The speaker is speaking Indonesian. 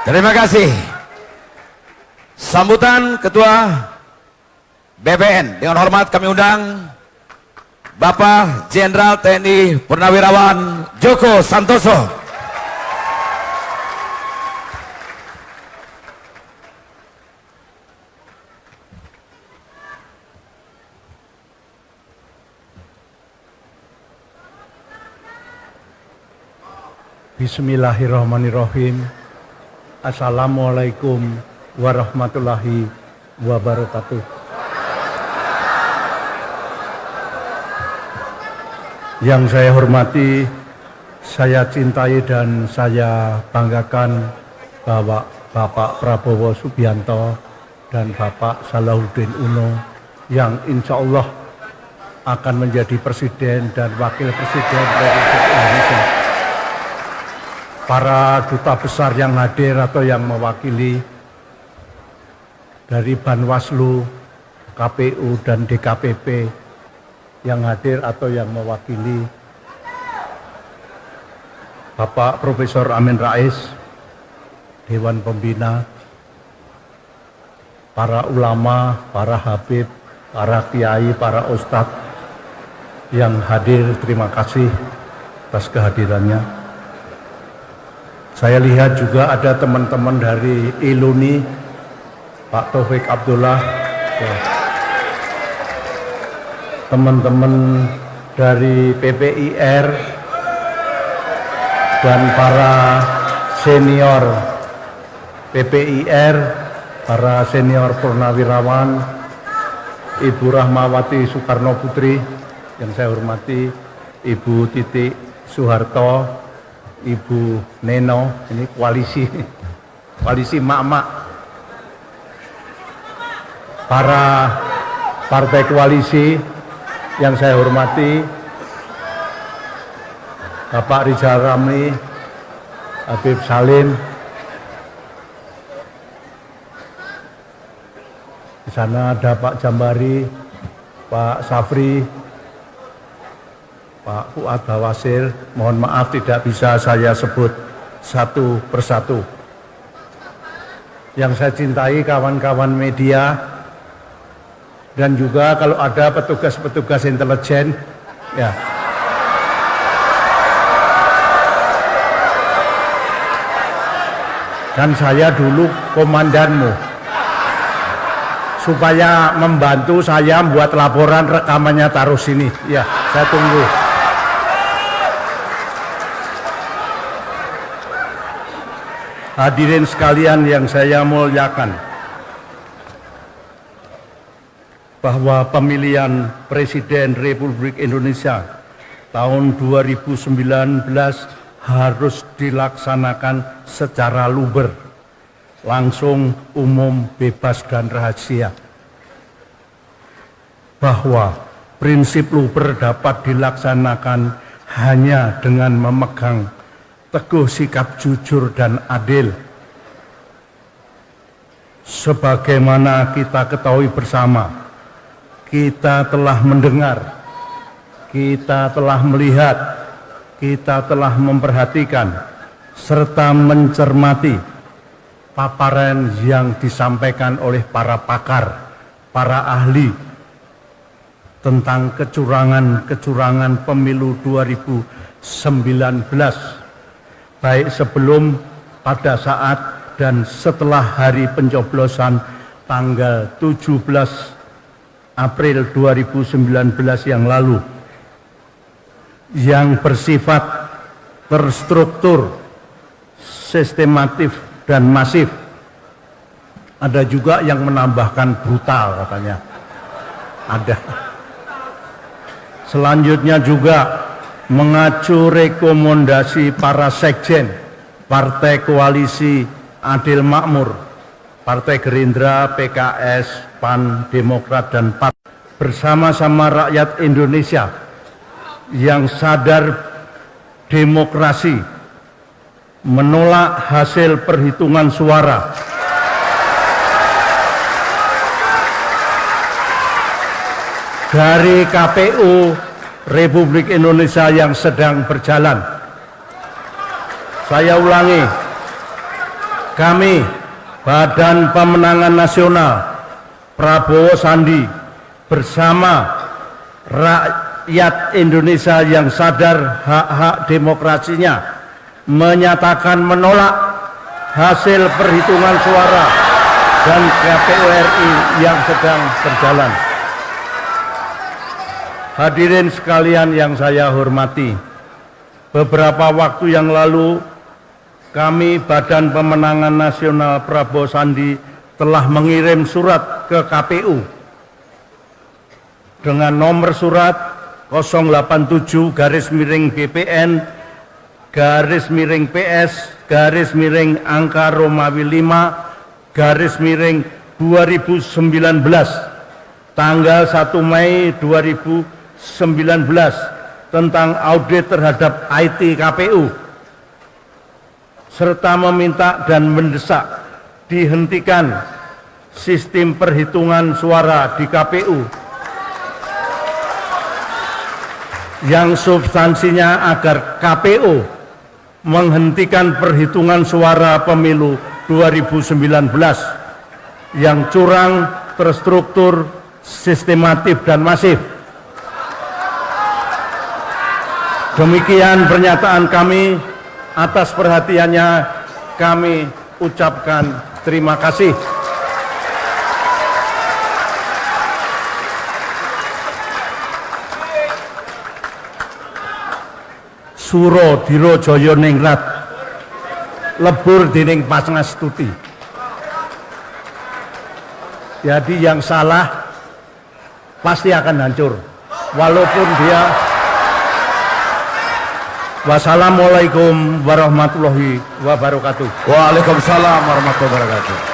Terima kasih. Sambutan Ketua BPN, dengan hormat kami undang Bapak Jenderal TNI Purnawirawan Joko Santoso. Bismillahirrahmanirrahim. Assalamualaikum warahmatullahi wabarakatuh. Yang saya hormati, saya cintai dan saya banggakan Bapak Prabowo Subianto dan Bapak Salahuddin Uno yang insya Allah akan menjadi Presiden dan Wakil Presiden Republik Indonesia. Para duta besar yang hadir atau yang mewakili dari Banwaslu, KPU dan DKPP yang hadir atau yang mewakili, Bapak Profesor Amin Rais, Dewan Pembina, para ulama, para habib, para kiai, para ustadz yang hadir, terima kasih atas kehadirannya. Saya lihat juga ada teman-teman dari ILUNI, Pak Taufik Abdullah, teman-teman dari PPIR, dan para senior PPIR, para senior Purnawirawan, Ibu Rahmawati Soekarno Putri, yang saya hormati, Ibu Titik Soeharto, Ibu Neno, ini koalisi mak-mak, para partai koalisi yang saya hormati, Bapak Rizal Ramli, Habib Salim, di sana ada Pak Jambari, Pak Safri, Pak Fuad Bawasir, mohon maaf tidak bisa saya sebut satu persatu. Yang saya cintai kawan-kawan media, dan juga kalau ada petugas-petugas intelijen, ya. Dan saya dulu komandanmu, supaya membantu saya membuat laporan, rekamannya taruh sini, ya, saya tunggu. Hadirin sekalian yang saya muliakan, bahwa pemilihan Presiden Republik Indonesia tahun 2019 harus dilaksanakan secara luber, langsung, umum, bebas, dan rahasia. Bahwa prinsip luber dapat dilaksanakan hanya dengan memegang teguh sikap jujur dan adil. Sebagaimana kita ketahui bersama, kita telah mendengar, kita telah melihat, kita telah memperhatikan, serta mencermati paparan yang disampaikan oleh para pakar, para ahli, tentang kecurangan pemilu 2019, baik sebelum, pada saat, dan setelah hari pencoblosan tanggal 17 April 2019 yang lalu, yang bersifat terstruktur, sistematif, dan masif. Ada juga yang menambahkan brutal katanya. Ada. Selanjutnya juga mengacu rekomendasi para sekjen Partai Koalisi Adil Makmur, Partai Gerindra, PKS, PAN, Demokrat, dan PAN, bersama-sama rakyat Indonesia yang sadar demokrasi, menolak hasil perhitungan suara dari KPU Republik Indonesia yang sedang berjalan. Saya ulangi, Kami, Badan Pemenangan Nasional Prabowo Sandi, bersama rakyat Indonesia yang sadar hak-hak demokrasinya, menyatakan menolak hasil perhitungan suara dan KPU RI yang sedang berjalan. Hadirin sekalian yang saya hormati, beberapa waktu yang lalu kami Badan Pemenangan Nasional Prabowo Sandi telah mengirim surat ke KPU dengan nomor surat 087-BPN-PS-angka Romawi 5-2019 tanggal 1 Mei 2019 tentang audit terhadap IT KPU, serta meminta dan mendesak dihentikan sistem perhitungan suara di KPU yang substansinya agar KPU menghentikan perhitungan suara pemilu 2019 yang curang, terstruktur, sistematif dan masif. Demikian pernyataan kami. Atas perhatiannya kami ucapkan terima kasih. Suro diro joyo ningrat, lebur dining Pasngastuti. Jadi yang salah pasti akan hancur, walaupun dia. Wassalamualaikum warahmatullahi wabarakatuh. Waalaikumsalam warahmatullahi wabarakatuh.